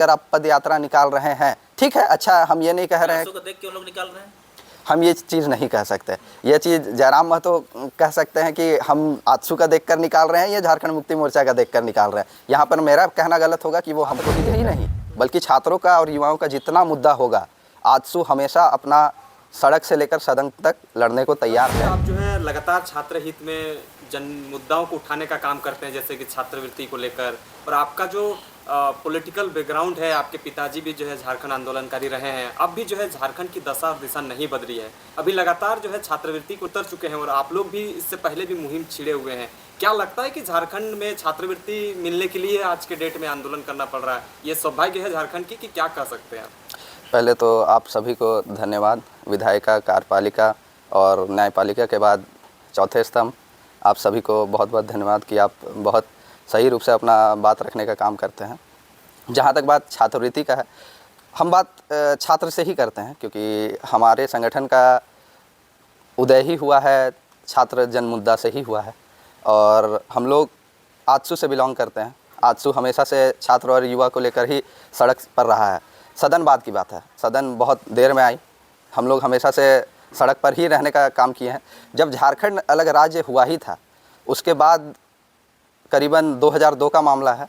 अगर आप पद यात्रा निकाल रहे हैं, ठीक है, अच्छा, हम ये नहीं कह रहे हैं को देख के लोग निकाल रहे हैं, हम ये चीज़ नहीं कह सकते। ये चीज़ जयराम महतो कह सकते हैं कि हम आजसू का देखकर निकाल रहे हैं या झारखंड मुक्ति मोर्चा का देखकर निकाल रहे हैं। यहाँ पर मेरा कहना गलत होगा कि वो हमको ही नहीं, बल्कि छात्रों का और युवाओं का जितना मुद्दा होगा, आजसू हमेशा अपना सड़क से लेकर सदन तक लड़ने को तैयार है। आप जो है लगातार छात्र हित में जन मुद्दाओं को उठाने का काम करते हैं, जैसे कि छात्रवृत्ति को लेकर, और आपका जो पॉलिटिकल बैकग्राउंड है, आपके पिताजी भी जो है झारखंड आंदोलनकारी रहे हैं, अब भी जो है झारखंड की दशा और दिशा नहीं बदली है, अभी लगातार जो है छात्रवृत्ति को उतर चुके हैं और आप लोग भी इससे पहले भी मुहिम छिड़े हुए हैं। क्या लगता है कि झारखंड में छात्रवृत्ति मिलने के लिए आज के डेट में आंदोलन करना पड़ रहा है? ये सौभाग्य है झारखंड की कि क्या कह सकते हैं आप? पहले तो आप सभी को धन्यवाद, विधायिका, कार्यपालिका और न्यायपालिका के बाद चौथे स्तंभ, आप सभी को बहुत बहुत धन्यवाद कि आप बहुत सही रूप से अपना बात रखने का काम करते हैं। जहाँ तक बात छात्रवृत्ति का है, हम बात छात्र से ही करते हैं, क्योंकि हमारे संगठन का उदय ही हुआ है छात्र जन मुद्दा से ही हुआ है, और हम लोग आजसू से बिलोंग करते हैं। आजसू हमेशा से छात्र और युवा को लेकर ही सड़क पर रहा है। सदन बाद की बात है, सदन बहुत देर में आई, हम लोग हमेशा से सड़क पर ही रहने का काम किए हैं। जब झारखंड अलग राज्य हुआ ही था, उसके बाद करीबन 2002 का मामला है,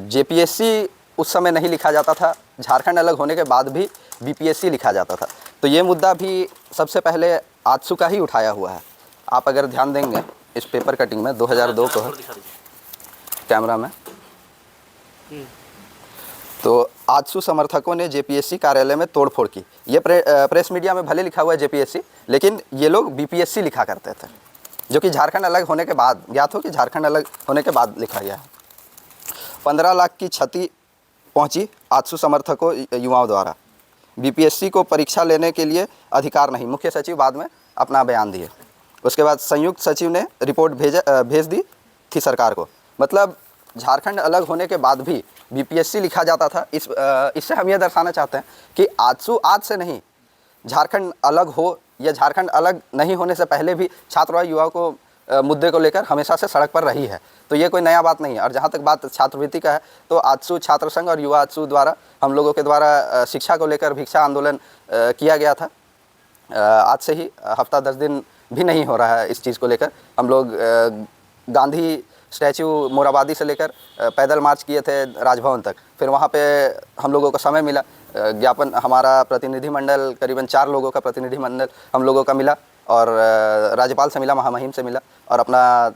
जेपीएससी उस समय नहीं लिखा जाता था, झारखंड अलग होने के बाद भी बीपीएससी लिखा जाता था। तो ये मुद्दा भी सबसे पहले आजसू का ही उठाया हुआ है। आप अगर ध्यान देंगे इस पेपर कटिंग में 2002 को है, कैमरा में, तो आजसू समर्थकों ने जेपीएससी कार्यालय में तोड़फोड़ की। ये प्रेस मीडिया में भले लिखा हुआ है जेपीएससी, लेकिन ये लोग बीपीएससी लिखा करते थे, जो कि झारखंड अलग होने के बाद, ज्ञात हो कि झारखंड अलग होने के बाद लिखा गया है। 15 लाख की क्षति पहुंची आजसू समर्थकों युवाओं द्वारा। बीपीएससी को परीक्षा लेने के लिए अधिकार नहीं, मुख्य सचिव बाद में अपना बयान दिए। उसके बाद संयुक्त सचिव ने रिपोर्ट भेज दी थी सरकार को। मतलब झारखंड अलग होने के बाद भी बीपीएससी लिखा जाता था। इससे हम यह दर्शाना चाहते हैं कि आजसू आज से नहीं, झारखंड अलग हो या झारखंड अलग नहीं होने से पहले भी छात्र और युवाओं को मुद्दे को लेकर हमेशा से सड़क पर रही है। तो ये कोई नया बात नहीं है। और जहाँ तक बात छात्रवृत्ति का है, तो आजसू छात्र संघ और युवा आजसू द्वारा, हम लोगों के द्वारा शिक्षा को लेकर भिक्षा आंदोलन किया गया था। आज से ही हफ्ता 10 दिन भी नहीं हो रहा है इस चीज़ को लेकर। हम लोग गांधी स्टैचू मोराबादी से लेकर पैदल मार्च किए थे राजभवन तक। फिर वहाँ पे हम लोगों को समय मिला, ज्ञापन, हमारा प्रतिनिधिमंडल करीबन 4 लोगों का प्रतिनिधिमंडल हम लोगों का मिला, और राज्यपाल से मिला, महामहिम से मिला, और अपना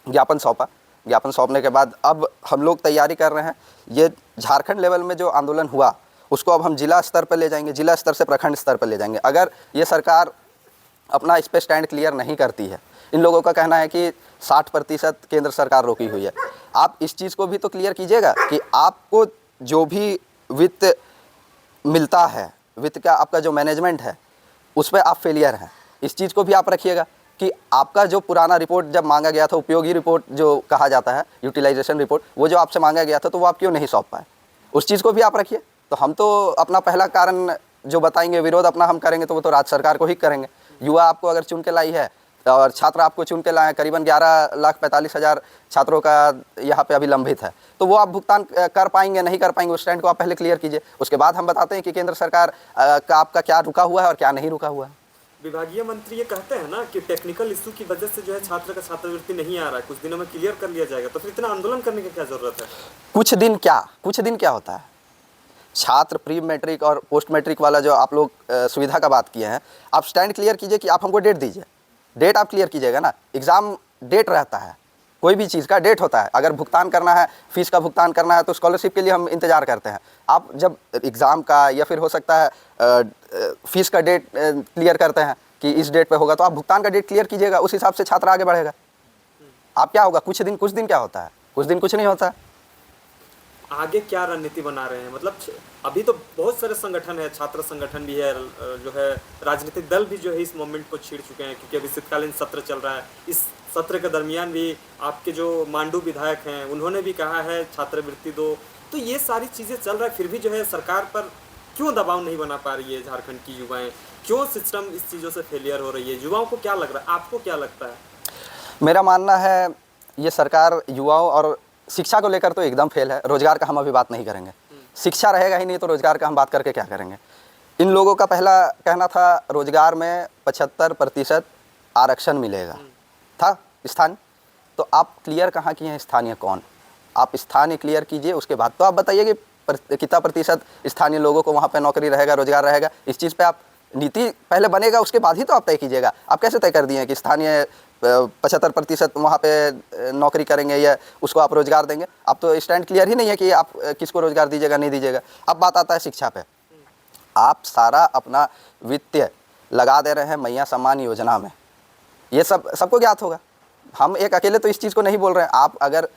ज्ञापन सौंपा। ज्ञापन सौंपने के बाद अब हम लोग तैयारी कर रहे हैं। ये झारखंड लेवल में जो आंदोलन हुआ, उसको अब हम जिला स्तर पर ले जाएंगे, जिला स्तर से प्रखंड स्तर पर ले जाएंगे। अगर ये सरकार अपना इस पर स्टैंड क्लियर नहीं करती है, इन लोगों का कहना है कि 60% केंद्र सरकार रोकी हुई है, आप इस चीज़ को भी तो क्लियर कीजिएगा कि आपको जो भी वित्त मिलता है, वित्त का आपका जो मैनेजमेंट है, उस पर आप फेलियर हैं। इस चीज़ को भी आप रखिएगा कि आपका जो पुराना रिपोर्ट जब मांगा गया था, उपयोगी रिपोर्ट जो कहा जाता है, यूटिलाइजेशन रिपोर्ट, वो जो आपसे मांगा गया था, तो वो आप क्यों नहीं सौंप पाए, उस चीज़ को भी आप रखिए। तो हम तो अपना पहला कारण जो बताएंगे, विरोध अपना हम करेंगे, तो वो तो राज्य सरकार को ही करेंगे। युवा आपको अगर चुन के लाई है और छात्र आपको चुन के लाए, करीबन 11,45,000 छात्रों का यहाँ पे अभी लंबित है, तो वो आप भुगतान कर पाएंगे नहीं कर पाएंगे, उस स्टैंड को आप पहले क्लियर कीजिए। उसके बाद हम बताते हैं कि केंद्र सरकार का आपका क्या रुका हुआ है और क्या नहीं रुका हुआ है। विभागीय मंत्री ये कहते हैं ना कि टेक्निकल इशू की वजह से जो है छात्र का छात्रवृत्ति नहीं आ रहा है, कुछ दिनों में क्लियर कर लिया जाएगा, तो फिर इतना आंदोलन करने की क्या जरूरत है? कुछ दिन क्या होता है? छात्र प्री मैट्रिक और पोस्ट मैट्रिक वाला जो आप लोग सुविधा का बात किए हैं, आप स्टैंड क्लियर कीजिए कि आप हमको डेट दीजिए। डेट आप क्लियर कीजिएगा ना। एग्ज़ाम डेट रहता है, कोई भी चीज़ का डेट होता है। अगर भुगतान करना है, फीस का भुगतान करना है, तो स्कॉलरशिप के लिए हम इंतज़ार करते हैं। आप जब एग्ज़ाम का या फिर हो सकता है फीस का डेट क्लियर करते हैं कि इस डेट पे होगा, तो आप भुगतान का डेट क्लियर कीजिएगा, उस हिसाब से छात्र आगे बढ़ेगा। आप क्या होगा, कुछ दिन क्या होता है? कुछ दिन कुछ नहीं होता है। आगे क्या रणनीति बना रहे हैं? मतलब अभी तो बहुत सारे संगठन है, छात्र संगठन भी है, जो है राजनीतिक दल भी जो है इस मोमेंट को छीड़ चुके हैं, क्योंकि अभी शीतकालीन सत्र चल रहा है। इस सत्र के दरमियान भी आपके जो मांडू विधायक हैं, उन्होंने भी कहा है छात्रवृत्ति दो। तो ये सारी चीज़ें चल रहा है, फिर भी जो है सरकार पर क्यों दबाव नहीं बना पा रही है झारखंड की युवाएं? क्यों सिस्टम इस चीज़ों से फेलियर हो रही है? युवाओं को क्या लग रहा है, आपको क्या लगता है? मेरा मानना है ये सरकार युवाओं और शिक्षा को लेकर तो एकदम फेल है। रोजगार का हम अभी बात नहीं करेंगे। शिक्षा रहेगा ही नहीं तो रोज़गार का हम बात करके क्या करेंगे। इन लोगों का पहला कहना था रोज़गार में 75% आरक्षण मिलेगा था स्थानीय। तो आप क्लियर कहाँ किए हैं स्थानीय कौन? आप स्थानीय क्लियर कीजिए, उसके बाद तो आप बताइए कि कितना प्रतिशत स्थानीय लोगों को वहाँ पे नौकरी रहेगा, रोज़गार रहेगा। इस चीज़ पे आप नीति पहले बनेगा, उसके बाद ही तो आप तय कीजिएगा। आप कैसे तय कर दिए कि स्थानीय 75% वहाँ पे नौकरी करेंगे या उसको आप रोज़गार देंगे? आप तो स्टैंड क्लियर ही नहीं है कि आप किसको रोज़गार दीजिएगा नहीं दीजिएगा। अब बात आता है शिक्षा पे। आप सारा अपना वित्तीय लगा दे रहे हैं मैया सम्मान योजना में, ये सबको ज्ञात होगा। हम एक अकेले तो इस चीज़ को नहीं बोल रहे हैं। आप अगर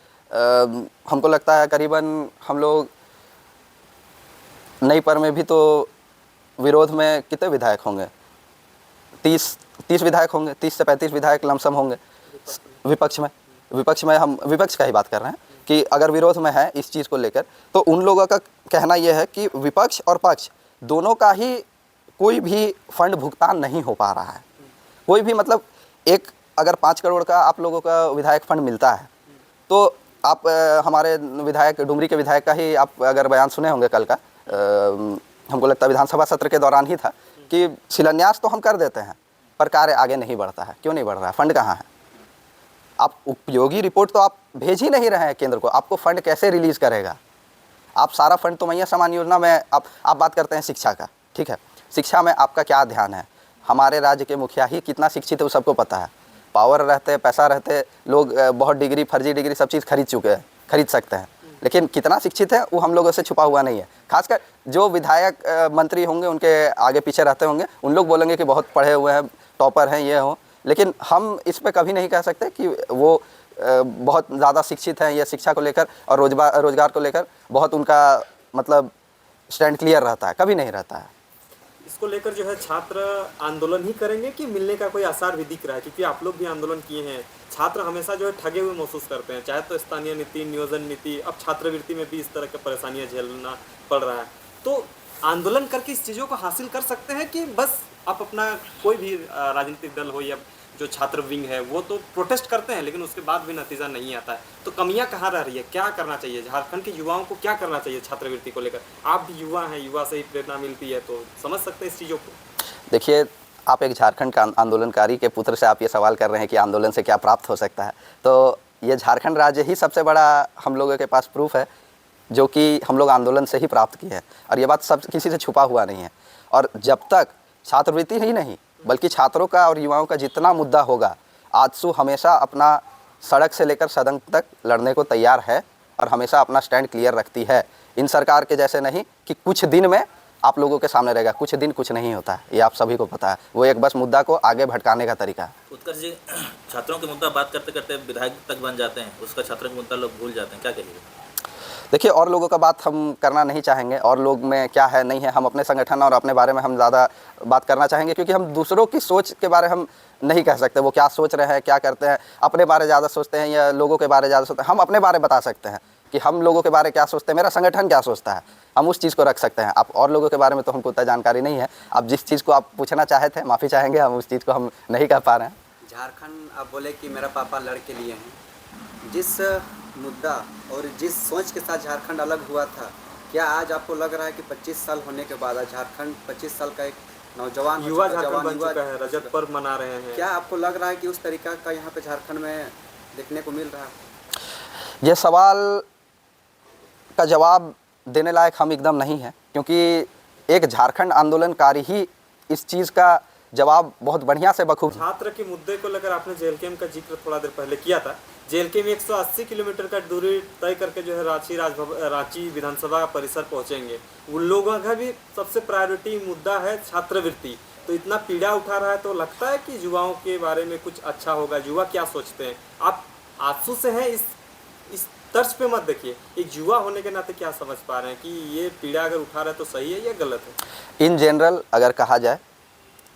हमको लगता है करीबन हम लोग नई पर में भी तो विरोध में कितने विधायक होंगे? 30 विधायक होंगे, 30 से 35 विधायक लमसम होंगे विपक्ष में हम विपक्ष का ही बात कर रहे हैं कि अगर विरोध में है इस चीज़ को लेकर, तो उन लोगों का कहना यह है कि विपक्ष और पक्ष दोनों का ही कोई भी फंड भुगतान नहीं हो पा रहा है। कोई भी मतलब एक अगर 5 करोड़ का आप लोगों का विधायक फंड मिलता है तो आप हमारे विधायक डुमरी के विधायक का ही आप अगर बयान सुने होंगे कल का, हमको लगता है विधानसभा सत्र के दौरान ही था कि शिलान्यास तो हम कर देते हैं पर कार्य आगे नहीं बढ़ता है। क्यों नहीं बढ़ रहा है? फंड कहाँ है? आप उपयोगी रिपोर्ट तो आप भेज ही नहीं रहे हैं केंद्र को, आपको फंड कैसे रिलीज़ करेगा? आप सारा फंड तो मैया सम्मान योजना में आप बात करते हैं शिक्षा का, ठीक है। शिक्षा में आपका क्या ध्यान है? हमारे राज्य के मुखिया ही कितना शिक्षित है वो सबको पता है। पावर रहते, पैसा रहते, लोग बहुत डिग्री, फर्जी डिग्री सब चीज़ खरीद सकते हैं, लेकिन कितना शिक्षित है वो हम लोगों से छुपा हुआ नहीं है। खासकर जो विधायक मंत्री होंगे उनके आगे पीछे रहते होंगे, उन लोग बोलेंगे कि बहुत पढ़े हुए हैं, टॉपर हैं, ये हो, लेकिन हम इस पे कभी नहीं कह सकते कि वो बहुत ज़्यादा शिक्षित हैं या शिक्षा को लेकर और रोजगार को लेकर बहुत उनका मतलब स्टैंड क्लियर रहता है, कभी नहीं रहता है। इसको लेकर जो है छात्र आंदोलन ही करेंगे कि मिलने का कोई आसार भी दिख रहा है? क्योंकि आप लोग भी आंदोलन किए हैं। छात्र हमेशा जो है ठगे हुए महसूस करते हैं, चाहे तो स्थानीय नीति, नियोजन नीति, अब छात्रवृत्ति में भी इस तरह की परेशानियां झेलना पड़ रहा है। तो आंदोलन करके इस चीज़ों को हासिल कर सकते हैं कि बस आप अपना कोई भी राजनीतिक दल हो या जो छात्र विंग है वो तो प्रोटेस्ट करते हैं लेकिन उसके बाद भी नतीजा नहीं आता है? तो कमियां कहाँ रह रही है? क्या करना चाहिए झारखंड के युवाओं को? क्या करना चाहिए छात्रवृत्ति को लेकर? आप भी युवा हैं, युवा से ही प्रेरणा मिलती है, तो समझ सकते हैं इस चीज़ों को। देखिए, आप एक झारखंड का आंदोलनकारी के पुत्र से आप ये सवाल कर रहे हैं कि आंदोलन से क्या प्राप्त हो सकता है, तो ये झारखंड राज्य ही सबसे बड़ा हम लोगों के पास प्रूफ है जो कि हम लोग आंदोलन से ही प्राप्त किए हैं, और ये बात सब किसी से छुपा हुआ नहीं है। और जब तक छात्रवृत्ति ही नहीं बल्कि छात्रों का और युवाओं का जितना मुद्दा होगा, आजसू हमेशा अपना सड़क से लेकर सदन तक लड़ने को तैयार है और हमेशा अपना स्टैंड क्लियर रखती है। इन सरकार के जैसे नहीं कि कुछ दिन में आप लोगों के सामने रहेगा, कुछ दिन कुछ नहीं होता है, ये आप सभी को पता है। वो एक बस मुद्दा को आगे भटकाने का तरीका है। उत्कर्ष जी, छात्रों के मुद्दा बात करते करते विधायक तक बन जाते हैं, उसका छात्रों का मुद्दा लोग भूल जाते हैं, क्या कहिए? देखिए, और लोगों का बात हम करना नहीं चाहेंगे, और लोग में क्या है नहीं है, हम अपने संगठन और अपने बारे में हम ज़्यादा बात करना चाहेंगे, क्योंकि हम दूसरों की सोच के बारे हम नहीं कह सकते, वो क्या सोच रहे हैं, क्या करते हैं, अपने बारे ज़्यादा सोचते हैं या लोगों के बारे ज़्यादा सोचते हैं। हम अपने बारे बता सकते हैं कि हम लोगों के बारे क्या सोचते हैं, मेरा संगठन क्या सोचता है, हम उस चीज़ को रख सकते हैं। आप और लोगों के बारे में तो हमको उतना जानकारी नहीं है। आप जिस चीज़ को आप पूछना चाहे थे, माफ़ी चाहेंगे, हम उस चीज़ को हम नहीं कह पा रहे हैं। झारखंड आप बोले कि मेरा पापा लड़के लिए हैं, जिस मुद्दा और जिस सोच के साथ झारखंड अलग हुआ था, क्या आज आपको लग रहा है कि 25 साल होने के बाद झारखंड 25 साल का एक नौजवान युवा झारखंड बन चुका है, रजत पर्व मना रहे हैं, क्या आपको लग रहा है कि उस तरीका का यहाँ पे झारखंड में देखने को मिल रहा है? यह सवाल का जवाब देने लायक हम एकदम नहीं हैं, क्योंकि एक झारखंड आंदोलनकारी ही इस चीज़ का जवाब बहुत बढ़िया से बखूब। छात्र के मुद्दे को लेकर आपने जेएलके का जिक्र थोड़ा देर पहले किया था। जेएलके में 180 किलोमीटर का दूरी तय करके जो है रांची विधानसभा परिसर पहुंचेंगे। उन लोगों का भी सबसे प्रायोरिटी मुद्दा है छात्रवृत्ति। तो इतना पीड़ा उठा रहा है तो लगता है कि युवाओं के बारे में कुछ अच्छा होगा। युवा क्या सोचते हैं? आप आंसू से हैं, इस तर्ज पे मत देखिए। एक युवा होने के नाते क्या समझ पा रहे हैं कि ये पीड़ा अगर उठा रहा है तो सही है या गलत है? इन जनरल अगर कहा जाए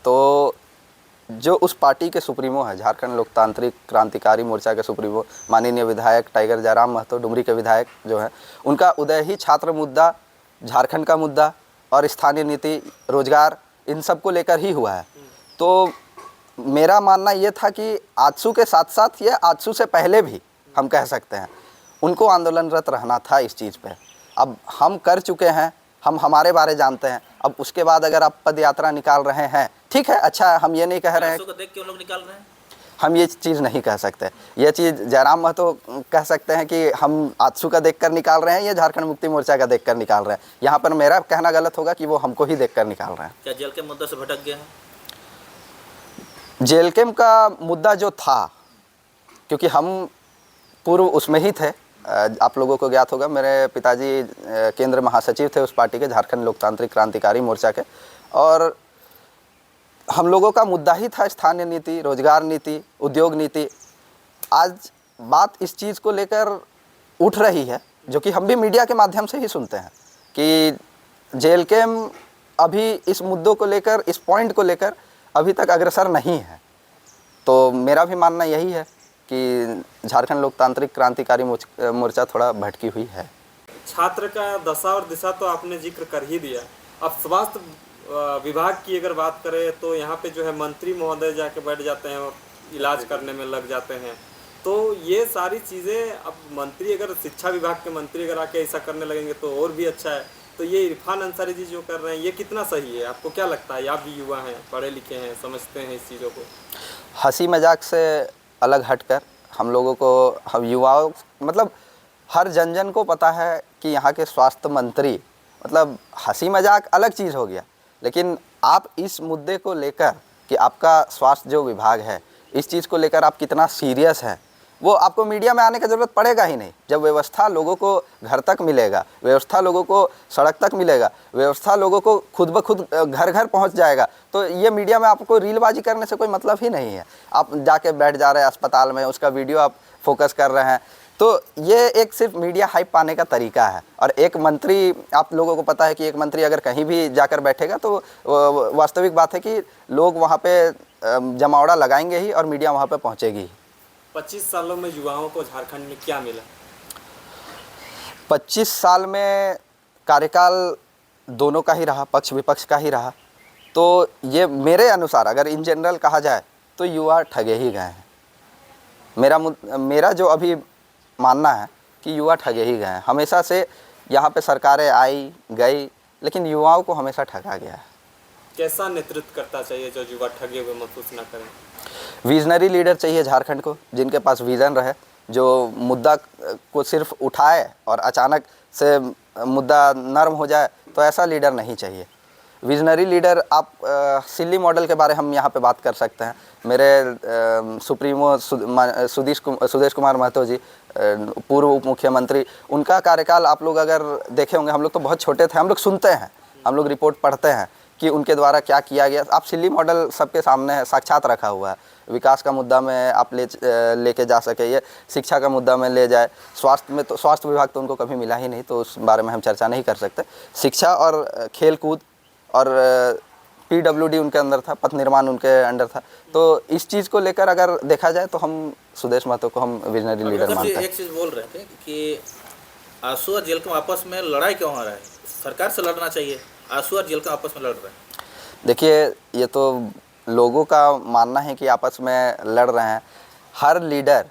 तो जो उस पार्टी के सुप्रीमो है, झारखंड लोकतांत्रिक क्रांतिकारी मोर्चा के सुप्रीमो माननीय विधायक टाइगर जयराम महतो, डुमरी के विधायक जो हैं, उनका उदय ही छात्र मुद्दा, झारखंड का मुद्दा और स्थानीय नीति, रोजगार, इन सब को लेकर ही हुआ है। तो मेरा मानना ये था कि आजसू के साथ साथ ये आजसू से पहले भी हम कह सकते हैं उनको आंदोलनरत रहना था इस चीज़ पे, अब हम कर चुके हैं, हम हमारे बारे जानते हैं। अब उसके बाद अगर आप पद यात्रा निकाल रहे हैं, ठीक है, अच्छा है, हम ये नहीं कह रहे हैं, आंसू को देख के उन लोग निकाल रहे हैं। हम ये चीज़ नहीं कह सकते। ये चीज़ जयराम महतो कह सकते हैं कि हम आजसू का देखकर निकाल रहे हैं या झारखंड मुक्ति मोर्चा का देखकर निकाल रहे हैं। यहाँ पर मेरा कहना गलत होगा कि वो हमको ही देखकर निकाल रहे हैं। क्या जेल के मुद्दे से भटक गए हैं? जेल कैम्प का मुद्दा जो था, क्योंकि हम पूर्व उसमें ही थे, आप लोगों को ज्ञात होगा, मेरे पिताजी केंद्र महासचिव थे उस पार्टी के, झारखंड लोकतांत्रिक क्रांतिकारी मोर्चा के, और हम लोगों का मुद्दा ही था स्थानीय नीति, रोजगार नीति, उद्योग नीति। आज बात इस चीज़ को लेकर उठ रही है, जो कि हम भी मीडिया के माध्यम से ही सुनते हैं कि जेल कैम्प अभी इस मुद्दों को लेकर, इस पॉइंट को लेकर अभी तक अग्रसर नहीं है। तो मेरा भी मानना यही है कि झारखंड लोकतांत्रिक क्रांतिकारी मोर्चा थोड़ा भटकी हुई है। छात्र का दशा और दिशा तो आपने जिक्र कर ही दिया। अब स्वास्थ्य विभाग की अगर बात करें तो यहाँ पे जो है मंत्री महोदय जाके बैठ जाते हैं और इलाज करने में लग जाते हैं। तो ये सारी चीज़ें, अब मंत्री अगर शिक्षा विभाग के मंत्री अगर आके ऐसा करने लगेंगे तो और भी अच्छा है। तो ये इरफान अंसारी जी जो कर रहे हैं, ये कितना सही है? आपको क्या लगता है? आप भी युवा हैं, पढ़े लिखे हैं, समझते हैं इस चीज़ों को। हंसी मजाक से अलग हटकर हम लोगों को, हम युवाओं, मतलब हर जन को पता है कि यहाँ के स्वास्थ्य मंत्री, मतलब हंसी मजाक अलग चीज़ हो गया, लेकिन आप इस मुद्दे को लेकर कि आपका स्वास्थ्य जो विभाग है, इस चीज़ को लेकर आप कितना सीरियस है, वो आपको मीडिया में आने की ज़रूरत पड़ेगा ही नहीं। जब व्यवस्था लोगों को घर तक मिलेगा, व्यवस्था लोगों को सड़क तक मिलेगा, व्यवस्था लोगों को खुद ब खुद घर घर पहुंच जाएगा, तो ये मीडिया में आपको रीलबाजी करने से कोई मतलब ही नहीं है। आप जाके बैठ जा रहे हैं अस्पताल में, उसका वीडियो आप फोकस कर रहे हैं, तो ये एक सिर्फ मीडिया हाइप पाने का तरीका है। और एक मंत्री, आप लोगों को पता है कि एक मंत्री अगर कहीं भी जाकर बैठेगा तो वास्तविक बात है कि लोग वहाँ पे जमावड़ा लगाएंगे ही और मीडिया वहाँ पे पहुँचेगी ही। 25 सालों में युवाओं को झारखंड में क्या मिला? 25 साल में कार्यकाल दोनों का ही रहा, पक्ष विपक्ष का ही रहा। तो ये मेरे अनुसार अगर इन जनरल कहा जाए तो युवा ठगे ही गए हैं। मेरा जो अभी मानना है कि युवा ठगे ही गए हैं। हमेशा से यहाँ पे सरकारें आई गई, लेकिन युवाओं को हमेशा ठगा गया है। कैसा नेतृत्व करता चाहिए जो युवा ठगे हुए महसूस ना करें? विजनरी लीडर चाहिए झारखंड को, जिनके पास विज़न रहे, जो मुद्दा को सिर्फ उठाए और अचानक से मुद्दा नर्म हो जाए, तो ऐसा लीडर नहीं चाहिए। विजनरी लीडर, आप सिल्ली मॉडल के बारे हम यहाँ पे बात कर सकते हैं। मेरे सुप्रीमो सुदेश कुमार महतो जी, पूर्व उप मुख्यमंत्री, उनका कार्यकाल आप लोग अगर देखे होंगे, हम लोग तो बहुत छोटे थे, हम लोग सुनते हैं, हम लोग रिपोर्ट पढ़ते हैं कि उनके द्वारा क्या किया गया। आप सिल्ली मॉडल सबके सामने है, साक्षात रखा हुआ है। विकास का मुद्दा में आप लेके जा सके, ये शिक्षा का मुद्दा में ले जाए, स्वास्थ्य में तो स्वास्थ्य विभाग तो उनको कभी मिला ही नहीं, तो उस बारे में हम चर्चा नहीं कर सकते। शिक्षा और खेल कूद और PWD उनके अंदर था, पथ निर्माण उनके अंडर था। तो इस चीज़ को लेकर अगर देखा जाए तो हम सुदेश महतो को हम विजनरी लीडर मानते हैं। एक चीज़ बोल रहे थे कि आंसू और जेल कैम्प आपस में लड़ाई क्यों हो रहा है? सरकार से लड़ना चाहिए, आंसू और जेल कैम्प आपस में लड़ रहे हैं। देखिए, ये तो लोगों का मानना है कि आपस में लड़ रहे हैं। हर लीडर,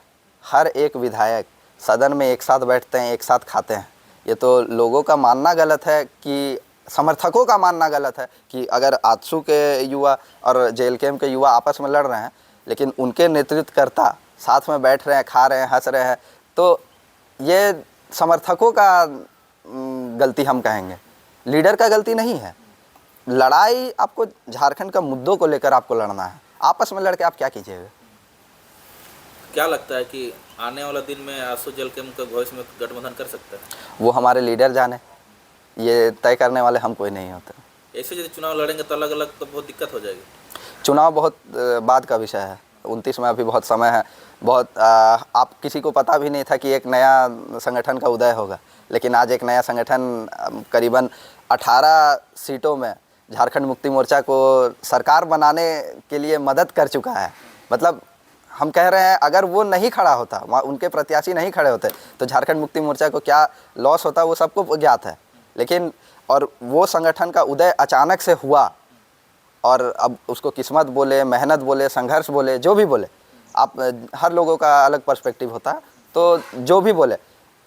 हर एक विधायक सदन में एक साथ बैठते हैं, एक साथ खाते हैं। ये तो लोगों का मानना गलत है, कि समर्थकों का मानना गलत है कि अगर आजसू के युवा और जेल कैम्प के युवा आपस में लड़ रहे हैं, लेकिन उनके नेतृत्वकर्ता साथ में बैठ रहे हैं, खा रहे हैं, हंस रहे हैं, तो ये समर्थकों का गलती हम कहेंगे, लीडर का गलती नहीं है। लड़ाई आपको झारखंड का मुद्दों को लेकर आपको लड़ना है, आपस में लड़के आप क्या कीजिएगा? क्या लगता है कि आने वाला दिन में आंसू जेल कैम्प का भविष्य में गठबंधन कर सकता है? वो हमारे लीडर जाने, ये तय करने वाले हम कोई नहीं होते। ऐसे यदि चुनाव लड़ेंगे तो अलग अलग तो बहुत दिक्कत हो जाएगी। चुनाव बहुत बाद का विषय है, 29 में अभी बहुत समय है। बहुत आप किसी को पता भी नहीं था कि एक नया संगठन का उदय होगा, लेकिन आज एक नया संगठन करीबन 18 सीटों में झारखंड मुक्ति मोर्चा को सरकार बनाने के लिए मदद कर चुका है। मतलब हम कह रहे हैं, अगर वो नहीं खड़ा होता, वहाँ उनके प्रत्याशी नहीं खड़े होते, तो झारखंड मुक्ति मोर्चा को क्या लॉस होता, वो सबको ज्ञात है। लेकिन और वो संगठन का उदय अचानक से हुआ, और अब उसको किस्मत बोले, मेहनत बोले, संघर्ष बोले, जो भी बोले, आप हर लोगों का अलग पर्सपेक्टिव होता है, तो जो भी बोले,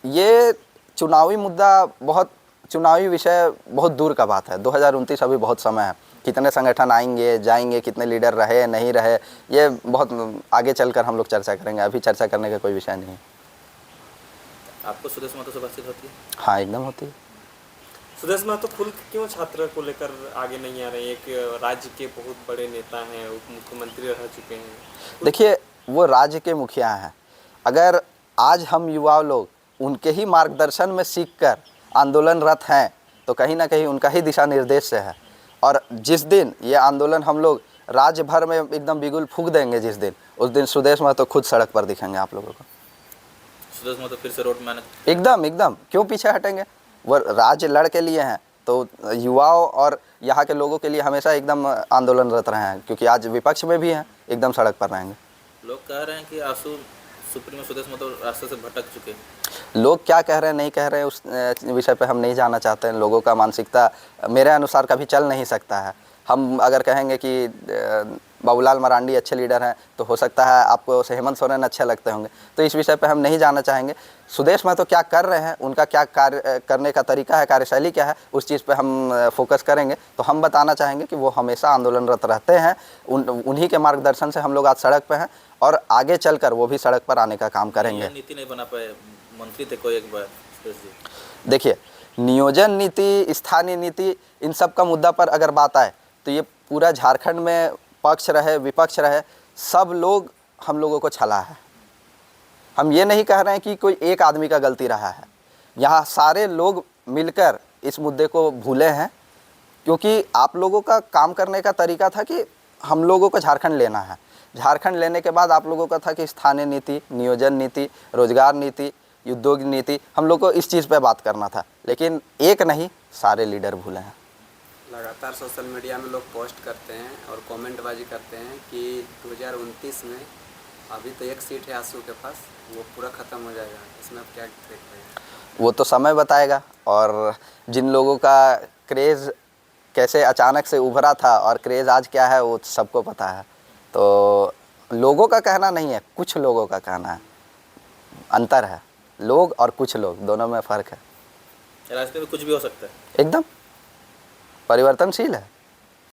ये चुनावी मुद्दा बहुत चुनावी विषय बहुत दूर का बात है। 2029 अभी बहुत समय है। कितने संगठन आएंगे जाएंगे, कितने लीडर रहे नहीं रहे, ये बहुत आगे चलकर हम लोग चर्चा करेंगे। अभी चर्चा करने का कोई विषय नहीं है। आपको सुदेश महतो से बातचीत होती है? हाँ, एकदम होती है। सुदेश महतो खुल के क्यों छात्र को लेकर आगे नहीं आ रहे हैं? एक राज्य के बहुत बड़े नेता हैं, उप मुख्यमंत्री रह चुके हैं। देखिए, वो राज्य के मुखिया हैं। अगर आज हम युवा लोग उनके ही मार्गदर्शन में सीखकर आंदोलनरत हैं तो कहीं ना कहीं उनका ही दिशा निर्देश से है। और जिस दिन ये आंदोलन हम लोग राज्य भर में एकदम बिगुल फूंक देंगे, जिस दिन, उस दिन सुदेश महतो खुद सड़क पर दिखेंगे आप लोगों को। सुदेश महतो फिर से रोड में आने? एकदम क्यों पीछे हटेंगे? वो राज्य लड़ के लिए हैं तो युवाओं और यहाँ के लोगों के लिए हमेशा एकदम आंदोलनरत रहे हैं, क्योंकि आज विपक्ष में भी हैं, एकदम सड़क पर रहेंगे। लोग कह रहे हैं कि आंसू सुप्रीमो सुदेश महतो रास्ते से भटक चुके हैं। लोग क्या कह रहे हैं नहीं कह रहे हैं उस विषय पे हम नहीं जाना चाहते हैं। लोगों का मानसिकता मेरे अनुसार कभी चल नहीं सकता है। हम अगर कहेंगे कि बाबूलाल मरांडी अच्छे लीडर हैं तो हो सकता है आपको हेमंत सोरेन अच्छे लगते होंगे, तो इस विषय पे हम नहीं जाना चाहेंगे। सुदेश महतो क्या कर रहे हैं, उनका क्या कार्य करने का तरीका है, कार्यशैली क्या है, उस चीज़ पे हम फोकस करेंगे। तो हम बताना चाहेंगे कि वो हमेशा आंदोलनरत रहते हैं। उन्हीं के मार्गदर्शन से हम लोग आज सड़क पे हैं और आगे चलकर वो भी सड़क पर आने का काम करेंगे। नीति नहीं बना पाए, मंत्री थे कोई एक बार। देखिए, नियोजन नीति, स्थानीय नीति, इन सब का मुद्दा पर अगर बात आए तो ये पूरा झारखंड में पक्ष रहे विपक्ष रहे, सब लोग हम लोगों को छला है। हम ये नहीं कह रहे हैं कि कोई एक आदमी का गलती रहा है। यहाँ सारे लोग मिलकर इस मुद्दे को भूले हैं, क्योंकि आप लोगों का काम करने का तरीका था कि हम लोगों को झारखंड लेना है। झारखंड लेने के बाद आप लोगों का था कि स्थानीय नीति, नियोजन नीति, रोजगार नीति, उद्योग नीति, हम लोग को इस चीज़ पे बात करना था। लेकिन एक नहीं, सारे लीडर भूले हैं। लगातार सोशल मीडिया में लोग पोस्ट करते हैं और कमेंटबाजी करते हैं कि 2029 में अभी तो एक सीट है आंसू के पास, वो पूरा ख़त्म हो जाएगा। इसमें आप क्या देख रहे हैं? वो तो समय बताएगा। और जिन लोगों का क्रेज़ कैसे अचानक से उभरा था और क्रेज़ आज क्या है वो सबको पता है। तो लोगों का कहना नहीं है, कुछ लोगों का कहना है। अंतर है, लोग और कुछ लोग, दोनों में फ़र्क है। रास्ते में कुछ भी हो सकता है, एकदम परिवर्तनशील है।